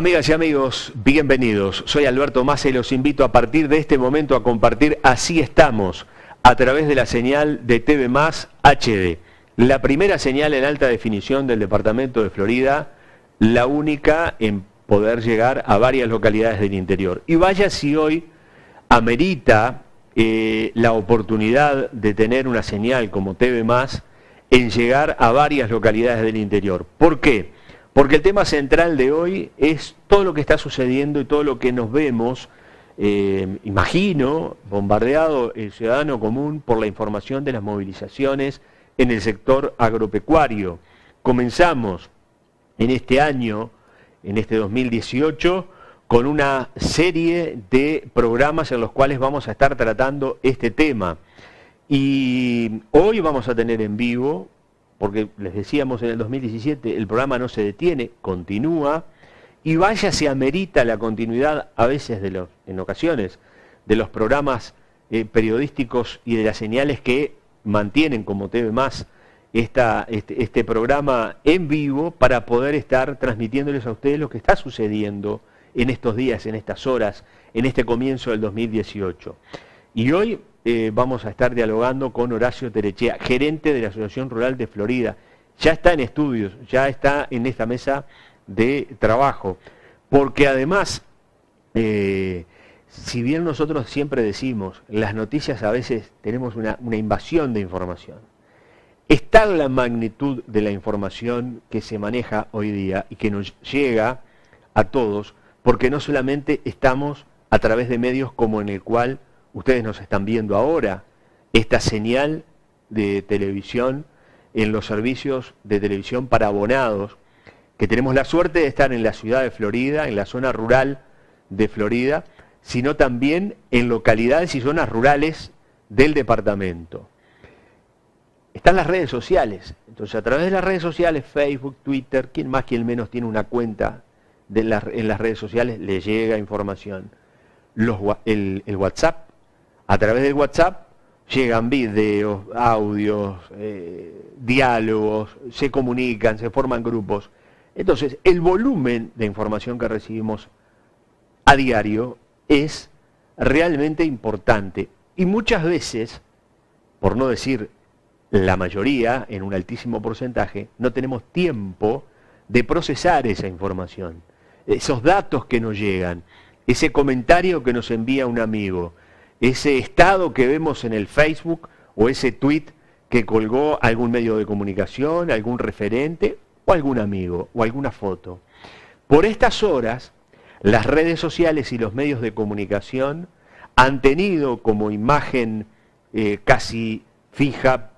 Amigas y amigos, bienvenidos. Soy Alberto Massa y los invito a partir de este momento a compartir Así Estamos, a través de la señal de TV Más HD. La primera señal en alta definición del departamento de Florida, la única en poder llegar a varias localidades del interior. Y vaya si hoy amerita la oportunidad de tener una señal como TV Más en llegar a varias localidades del interior. ¿Por qué? Porque el tema central de hoy es todo lo que está sucediendo y todo lo que nos vemos, imagino, bombardeado el ciudadano común por la información de las movilizaciones en el sector agropecuario. Comenzamos en este año, en este 2018, con una serie de programas en los cuales vamos a estar tratando este tema. Y hoy vamos a tener en vivo, porque les decíamos en el 2017, el programa no se detiene, continúa, y vaya si amerita la continuidad a veces, en ocasiones, de los programas periodísticos y de las señales que mantienen como TV Más este programa en vivo para poder estar transmitiéndoles a ustedes lo que está sucediendo en estos días, en estas horas, en este comienzo del 2018. Y hoy vamos a estar dialogando con Horacio Terechea, gerente de la Asociación Rural de Florida. Ya está en estudios, ya está en esta mesa de trabajo, porque además, si bien nosotros siempre decimos, las noticias a veces tenemos una invasión de información, es tal la magnitud de la información que se maneja hoy día y que nos llega a todos, porque no solamente estamos a través de medios como en el cual ustedes nos están viendo ahora, esta señal de televisión en los servicios de televisión para abonados, que tenemos la suerte de estar en la ciudad de Florida, en la zona rural de Florida, sino también en localidades y zonas rurales del departamento. Están las redes sociales, entonces a través de las redes sociales, Facebook, Twitter, quien más, quien menos tiene una cuenta en las redes sociales, le llega información. El WhatsApp, a través del WhatsApp llegan videos, audios, diálogos, se comunican, se forman grupos. Entonces, el volumen de información que recibimos a diario es realmente importante. Y muchas veces, por no decir la mayoría, en un altísimo porcentaje, no tenemos tiempo de procesar esa información. Esos datos que nos llegan, ese comentario que nos envía un amigo, ese estado que vemos en el Facebook o ese tweet que colgó algún medio de comunicación, algún referente o algún amigo o alguna foto. Por estas horas, las redes sociales y los medios de comunicación han tenido como imagen casi fija,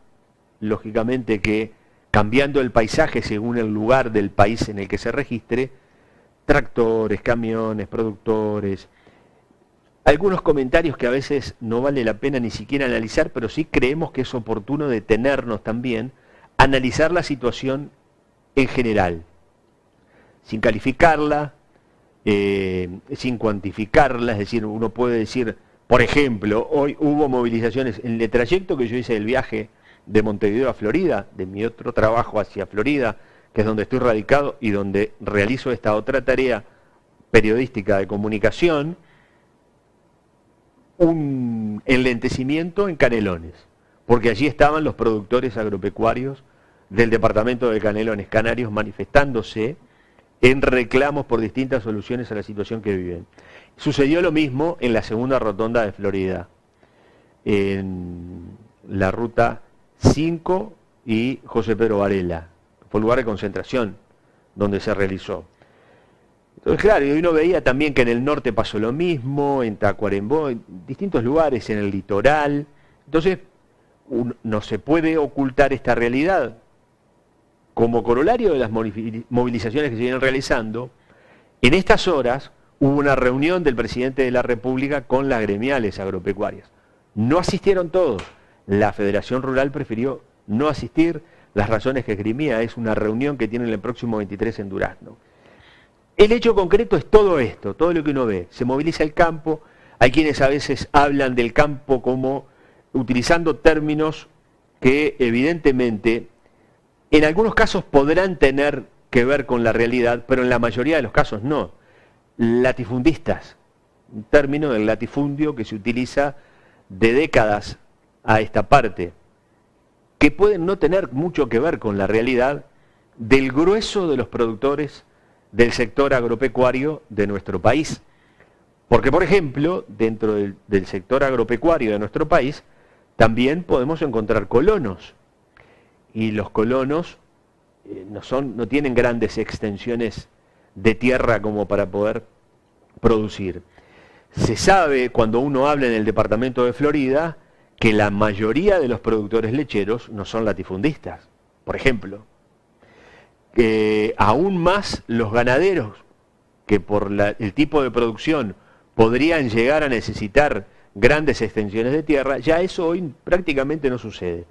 lógicamente que cambiando el paisaje según el lugar del país en el que se registre, tractores, camiones, productores, algunos comentarios que a veces no vale la pena ni siquiera analizar, pero sí creemos que es oportuno detenernos también, analizar la situación en general, sin calificarla, sin cuantificarla, es decir, uno puede decir, por ejemplo, hoy hubo movilizaciones en el trayecto que yo hice del viaje de Montevideo a Florida, de mi otro trabajo hacia Florida, que es donde estoy radicado y donde realizo esta otra tarea periodística de comunicación, un enlentecimiento en Canelones, porque allí estaban los productores agropecuarios del departamento de Canelones Canarios manifestándose en reclamos por distintas soluciones a la situación que viven. Sucedió lo mismo en la segunda rotonda de Florida, en la ruta 5 y José Pedro Varela, fue lugar de concentración donde se realizó. Entonces, claro, y uno veía también que en el norte pasó lo mismo, en Tacuarembó, en distintos lugares, en el litoral. Entonces, no se puede ocultar esta realidad. Como corolario de las movilizaciones que se vienen realizando, en estas horas hubo una reunión del presidente de la República con las gremiales agropecuarias. No asistieron todos. La Federación Rural prefirió no asistir. Las razones que esgrimía es una reunión que tienen el próximo 23 en Durazno. El hecho concreto es todo esto, todo lo que uno ve. Se moviliza el campo, hay quienes a veces hablan del campo como utilizando términos que evidentemente en algunos casos podrán tener que ver con la realidad, pero en la mayoría de los casos no. latifundistas, un término del latifundio que se utiliza de décadas a esta parte, que pueden no tener mucho que ver con la realidad del grueso de los productores del sector agropecuario de nuestro país. Porque, por ejemplo, dentro del sector agropecuario de nuestro país, también podemos encontrar colonos. Y los colonos no tienen grandes extensiones de tierra como para poder producir. Se sabe, cuando uno habla en el departamento de Florida, que la mayoría de los productores lecheros no son latifundistas, por ejemplo. Aún más los ganaderos, que por el tipo de producción podrían llegar a necesitar grandes extensiones de tierra, ya eso hoy prácticamente no sucede.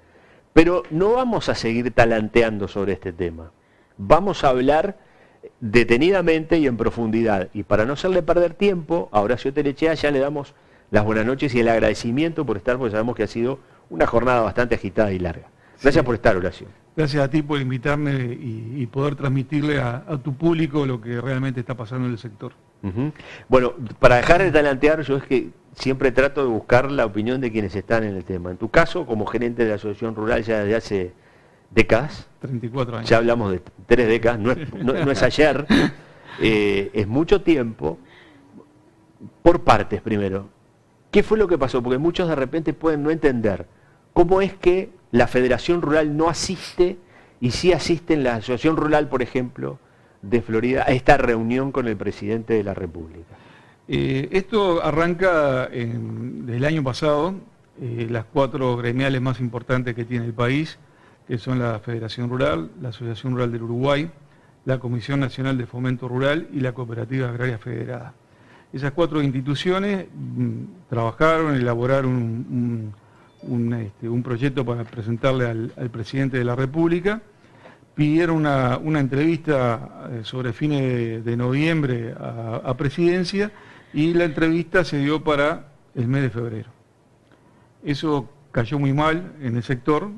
Pero no vamos a seguir talanteando sobre este tema. Vamos a hablar detenidamente y en profundidad. Y para no hacerle perder tiempo, a Horacio Telechea ya le damos las buenas noches y el agradecimiento por estar, porque sabemos que ha sido una jornada bastante agitada y larga. Gracias por estar, Horacio. Gracias a ti por invitarme y poder transmitirle a tu público lo que realmente está pasando en el sector. Bueno, para dejar de talantear, yo es que siempre trato de buscar la opinión de quienes están en el tema. En tu caso, como gerente de la Asociación Rural ya desde hace décadas, 34 años. Ya hablamos de 3 décadas, no es ayer, es mucho tiempo. Por partes primero, ¿qué fue lo que pasó? Porque muchos de repente pueden no entender cómo es que la Federación Rural no asiste, y sí asiste en la Asociación Rural, por ejemplo, de Florida, a esta reunión con el presidente de la República. Esto arranca desde el año pasado. Las 4 gremiales más importantes que tiene el país, que son la Federación Rural, la Asociación Rural del Uruguay, la Comisión Nacional de Fomento Rural y la Cooperativa Agraria Federada. Esas 4 instituciones trabajaron, elaboraron un proyecto para presentarle al presidente de la República. Pidieron una entrevista sobre fines de noviembre a Presidencia, y la entrevista se dio para el mes de febrero. Eso cayó muy mal en el sector,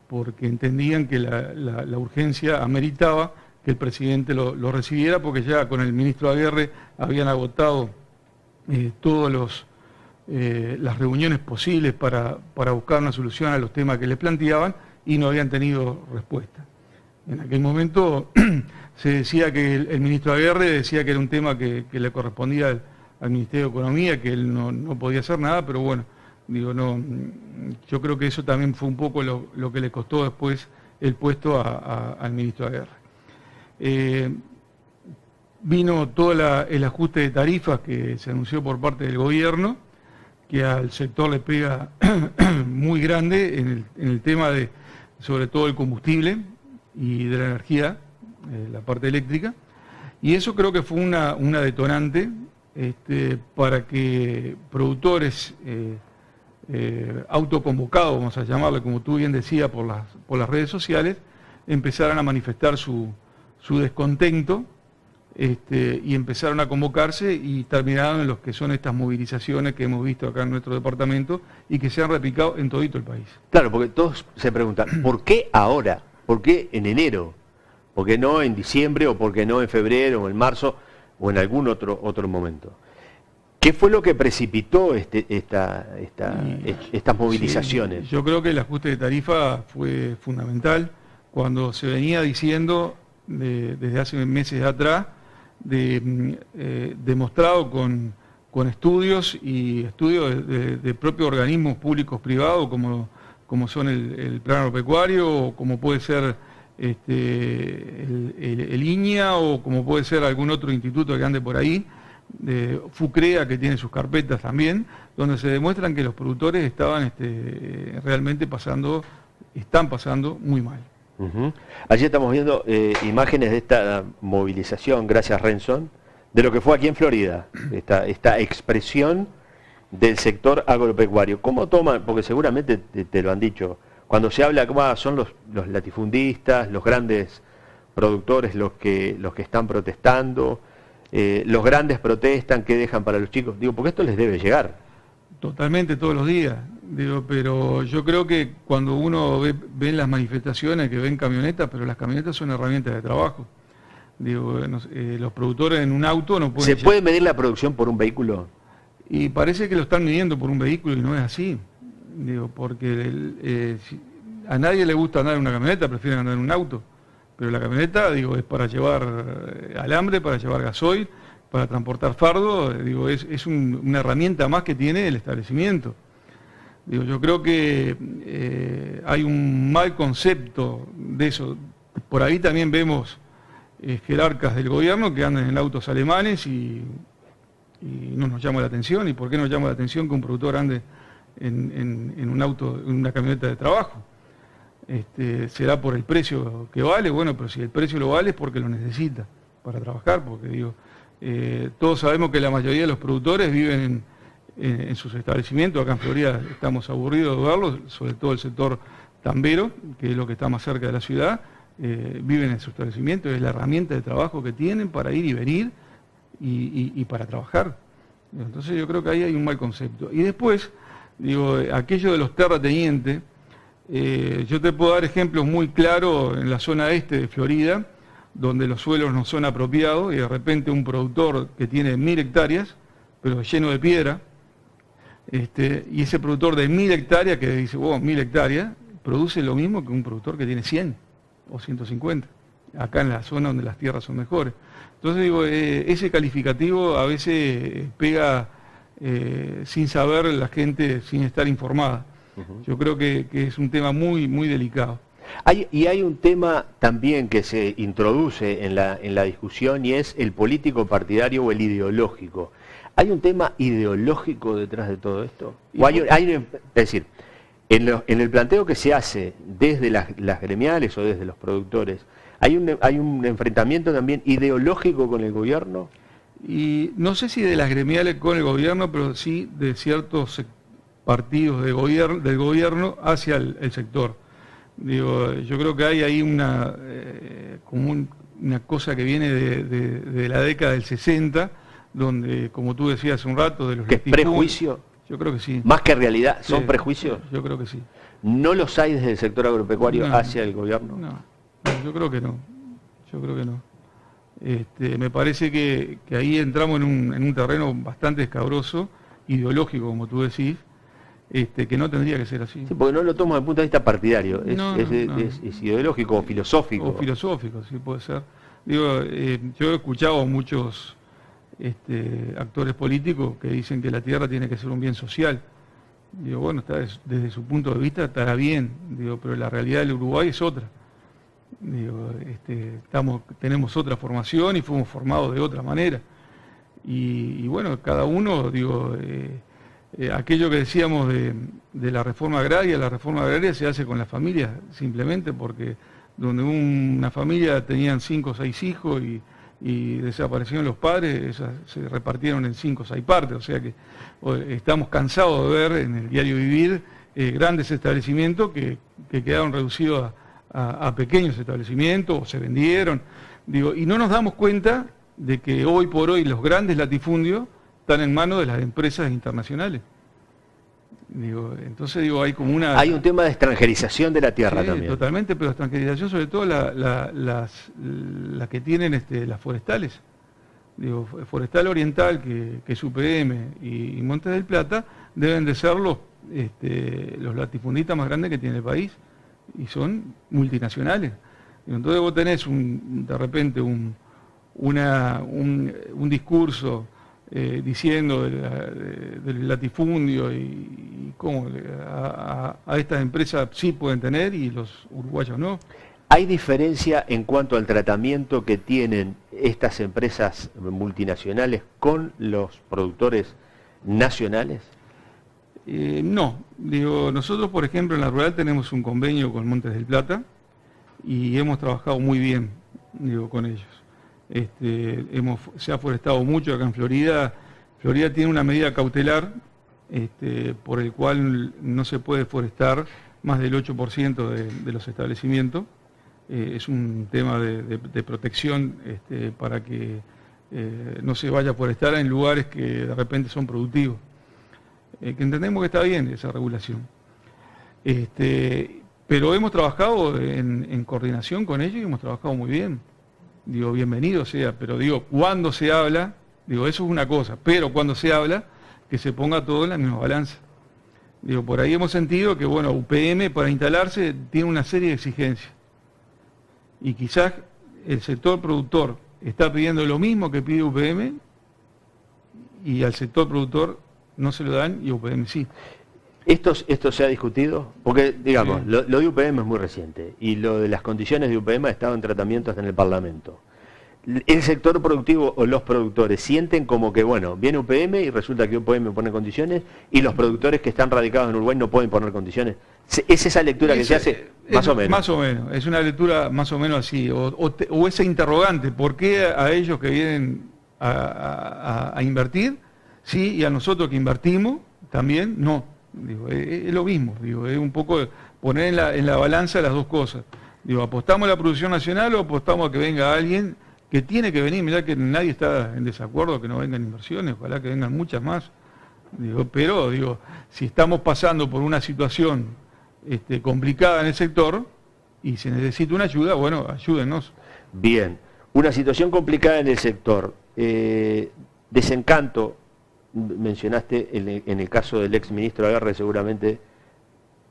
porque entendían que la urgencia ameritaba que el presidente lo recibiera, porque ya con el ministro Aguirre habían agotado todas las reuniones posibles para buscar una solución a los temas que les planteaban, y no habían tenido respuesta. En aquel momento se decía que el ministro Aguirre decía que era un tema que le correspondía al Ministerio de Economía, que él no podía hacer nada, pero bueno, yo creo que eso también fue un poco lo que le costó después el puesto al ministro Aguirre. Vino todo el ajuste de tarifas que se anunció por parte del gobierno, que al sector le pega muy grande en el tema de, sobre todo, el combustible y de la energía, la parte eléctrica, y eso creo que fue una detonante para que productores autoconvocados, vamos a llamarlo, como tú bien decías, por las redes sociales, empezaran a manifestar su descontento, y empezaron a convocarse y terminaron en los que son estas movilizaciones que hemos visto acá en nuestro departamento y que se han replicado en todito el país. Claro, porque todos se preguntan, ¿por qué ahora? ¿Por qué en enero? ¿Por qué no en diciembre, o por qué no en febrero, o en marzo, o en algún otro momento? ¿Qué fue lo que precipitó estas movilizaciones? Sí, yo creo que el ajuste de tarifa fue fundamental, cuando se venía diciendo desde hace meses atrás, demostrado con estudios de propios organismos públicos privados, como son el Plan Agropecuario, o como puede ser el INIA, o como puede ser algún otro instituto que ande por ahí, FUCREA, que tiene sus carpetas también, donde se demuestran que los productores estaban realmente están pasando muy mal. Allí estamos viendo imágenes de esta movilización, gracias Renson, de lo que fue aquí en Florida, esta expresión del sector agropecuario. ¿Cómo toman? Porque seguramente te lo han dicho, cuando se habla cómo son los latifundistas, los grandes productores los que están protestando, los grandes protestan, ¿qué dejan para los chicos? Digo, porque esto les debe llegar. Totalmente, todos los días. Pero yo creo que cuando uno ve las manifestaciones, que ven camionetas, pero las camionetas son herramientas de trabajo. Digo, los productores en un auto no pueden... ¿Se puede medir la producción por un vehículo? Y parece que lo están midiendo por un vehículo y no es así. Digo, porque a nadie le gusta andar en una camioneta, prefieren andar en un auto. Pero la camioneta, digo, es para llevar alambre, para llevar gasoil, para transportar fardo, digo, es una herramienta más que tiene el establecimiento. Digo, yo creo que hay un mal concepto de eso. Por ahí también vemos jerarcas del gobierno que andan en autos alemanes y no nos llama la atención. ¿Y por qué nos llama la atención que un productor ande en un auto, en una camioneta de trabajo? Será por el precio que vale, bueno, pero si el precio lo vale es porque lo necesita para trabajar, porque digo, todos sabemos que la mayoría de los productores viven en sus establecimientos. Acá en Florida estamos aburridos de verlos, sobre todo el sector tambero, que es lo que está más cerca de la ciudad, viven en su establecimiento, es la herramienta de trabajo que tienen para ir y venir y para trabajar. Entonces yo creo que ahí hay un mal concepto. Y después, digo, aquello de los terratenientes, yo te puedo dar ejemplos muy claros en la zona este de Florida, donde los suelos no son apropiados y de repente un productor que tiene 1000 hectáreas, pero lleno de piedra, y ese productor de 1000 hectáreas, que dice, 1000 hectáreas, produce lo mismo que un productor que tiene 100 o 150, acá en la zona donde las tierras son mejores. Entonces digo, ese calificativo a veces pega sin saber la gente, sin estar informada. Yo creo que es un tema muy, muy delicado. Hay un tema también que se introduce en la discusión y es el político partidario o el ideológico. ¿Hay un tema ideológico detrás de todo esto? Es decir, en el planteo que se hace desde las gremiales o desde los productores, ¿hay un enfrentamiento también ideológico con el gobierno? Y no sé si de las gremiales con el gobierno, pero sí de ciertos sectores, partidos del gobierno hacia el sector. Digo, yo creo que hay ahí como una cosa que viene de la década del 60, donde, como tú decías hace un rato, de los... ¿Qué es prejuicio? Yo creo que sí. ¿Más que realidad? ¿Son Sí, prejuicios? Yo creo que sí. ¿No los hay desde el sector agropecuario hacia el gobierno? No, yo creo que no. Yo creo que no. Me parece que ahí entramos en un terreno bastante escabroso, ideológico, como tú decís, que no tendría que ser así. Sí, porque no lo tomo desde el punto de vista partidario, es ideológico o filosófico. O filosófico, sí puede ser. Digo, yo he escuchado a muchos actores políticos que dicen que la tierra tiene que ser un bien social. Digo, bueno, desde su punto de vista estará bien, digo, pero la realidad del Uruguay es otra. Digo, tenemos otra formación y fuimos formados de otra manera. Y bueno, cada uno, digo... aquello que decíamos de la reforma agraria se hace con las familias, simplemente porque donde una familia tenían 5 o 6 hijos y desaparecieron los padres, se repartieron en 5 o 6 partes, o sea que estamos cansados de ver en el diario vivir grandes establecimientos que quedaron reducidos a pequeños establecimientos o se vendieron, digo, y no nos damos cuenta de que hoy por hoy los grandes latifundios están en manos de las empresas internacionales. Digo, entonces digo, hay como una... Hay un tema de extranjerización de la tierra, sí, también. Totalmente, pero extranjerización sobre todo las que tienen las forestales. Digo, Forestal Oriental, que es UPM y Montes del Plata, deben de ser los latifundistas más grandes que tiene el país, y son multinacionales. Digo, entonces vos tenés de repente un discurso diciendo del latifundio y cómo a estas empresas sí pueden tener y los uruguayos no. ¿Hay diferencia en cuanto al tratamiento que tienen estas empresas multinacionales con los productores nacionales? No, digo, nosotros por ejemplo en la rural tenemos un convenio con Montes del Plata y hemos trabajado muy bien, digo, con ellos. Se ha forestado mucho acá en Florida. Florida tiene una medida cautelar por el cual no se puede forestar más del 8% de los establecimientos. Es un tema de protección para que no se vaya a forestar en lugares que de repente son productivos. Que entendemos que está bien esa regulación. Pero hemos trabajado en coordinación con ellos y hemos trabajado muy bien. digo, bienvenido sea, pero digo, cuando se habla, digo, eso es una cosa, pero cuando se habla, que se ponga todo en la misma balanza. Digo, por ahí hemos sentido que, bueno, UPM para instalarse tiene una serie de exigencias. Y quizás el sector productor está pidiendo lo mismo que pide UPM y al sector productor no se lo dan y UPM sí. ¿Esto se ha discutido? Porque, digamos, Sí. lo de UPM es muy reciente y lo de las condiciones de UPM ha estado en tratamiento hasta en el Parlamento. El sector productivo o los productores sienten como que, bueno, viene UPM y resulta que UPM pone condiciones y los productores que están radicados en Uruguay no pueden poner condiciones. ¿Es esa lectura que se hace? Más o menos. Más o menos, es una lectura más o menos así. O ese interrogante, ¿por qué a ellos que vienen a invertir, sí, y a nosotros que invertimos, también no? Digo, es lo mismo, digo, es un poco poner en la balanza las dos cosas. Digo, ¿apostamos a la producción nacional o apostamos a que venga alguien que tiene que venir? Mirá que nadie está en desacuerdo que no vengan inversiones, ojalá que vengan muchas más. Digo, pero digo, si estamos pasando por una situación complicada en el sector y se necesita una ayuda, bueno, ayúdennos. Bien, una situación complicada en el sector. Desencanto, mencionaste en el caso del ex ministro Aguirre, seguramente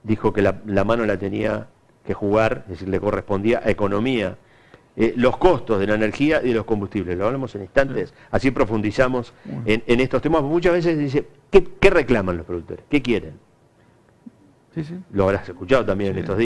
dijo que la mano la tenía que jugar, es decir, le correspondía a economía. Los costos de la energía y de los combustibles, lo hablamos en instantes, así profundizamos en estos temas. Muchas veces dice, ¿qué reclaman los productores? ¿Qué quieren? Sí, sí. Lo habrás escuchado también en estos días.